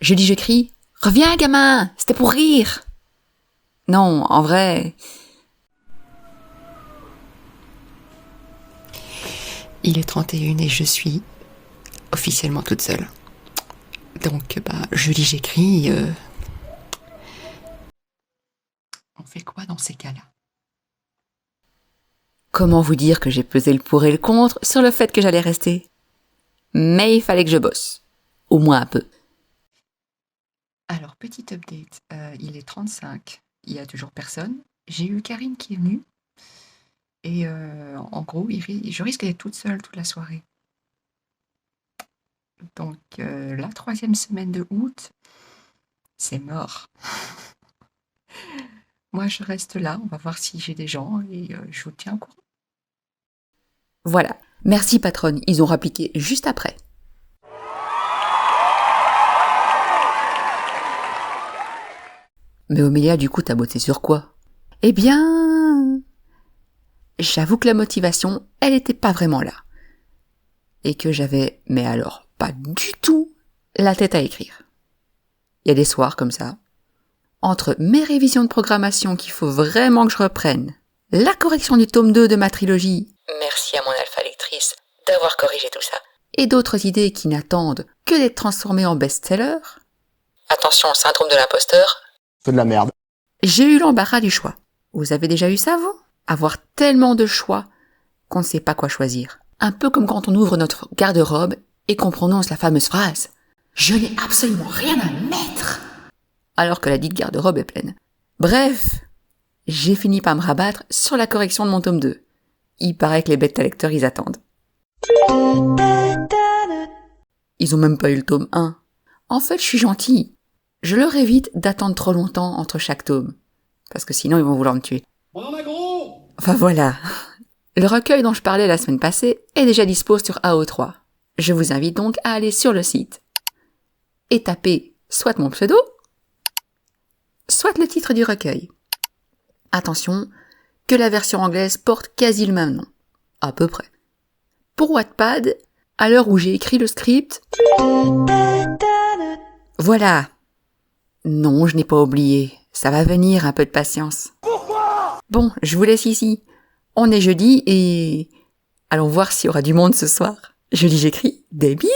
Je dis, j'écris. Reviens, gamin, c'était pour rire. Non, en vrai. Il est 31 et je suis officiellement toute seule. Donc, je lis, j'écris. On fait quoi dans ces cas-là? Comment vous dire que j'ai pesé le pour et le contre sur le fait que j'allais rester? Mais il fallait que je bosse. Au moins un peu. Alors, petit update. Il est 35. Il y a toujours personne. J'ai eu Karine qui est venue. Et en gros, je risque d'être toute seule toute la soirée. Donc, la 3e semaine de août, c'est mort. Moi, je reste là. On va voir si j'ai des gens et je vous tiens au courant. Voilà. Merci patronne, ils ont rappliqué juste après. Mais Omélia, du coup, t'as bossé sur quoi? Eh bien... J'avoue que la motivation, elle était pas vraiment là. Et que j'avais, mais alors, pas du tout, la tête à écrire. Il y a des soirs comme ça, entre mes révisions de programmation qu'il faut vraiment que je reprenne, la correction du tome 2 de ma trilogie, merci à mon alpha lectrice d'avoir corrigé tout ça, et d'autres idées qui n'attendent que d'être transformées en best-seller. Attention au syndrome de l'imposteur. C'est de la merde. J'ai eu l'embarras du choix. Vous avez déjà eu ça, vous? Avoir tellement de choix qu'on ne sait pas quoi choisir. Un peu comme quand on ouvre notre garde-robe et qu'on prononce la fameuse phrase « Je n'ai absolument rien à mettre !» alors que la dite garde-robe est pleine. Bref, j'ai fini par me rabattre sur la correction de mon tome 2. Il paraît que les bêta-lecteurs, ils attendent. Ils ont même pas eu le tome 1. En fait, je suis gentille. Je leur évite d'attendre trop longtemps entre chaque tome. Parce que sinon, ils vont vouloir me tuer. Enfin voilà. Le recueil dont je parlais la semaine passée est déjà dispo sur AO3. Je vous invite donc à aller sur le site et taper soit mon pseudo, soit le titre du recueil. Attention, que la version anglaise porte quasi le même nom. À peu près. Pour Wattpad, à l'heure où j'ai écrit le script... Voilà. Non, je n'ai pas oublié. Ça va venir, un peu de patience. Pourquoi? Bon, je vous laisse ici. On est jeudi et... allons voir s'il y aura du monde ce soir. Je lis, j'écris. Des bisous!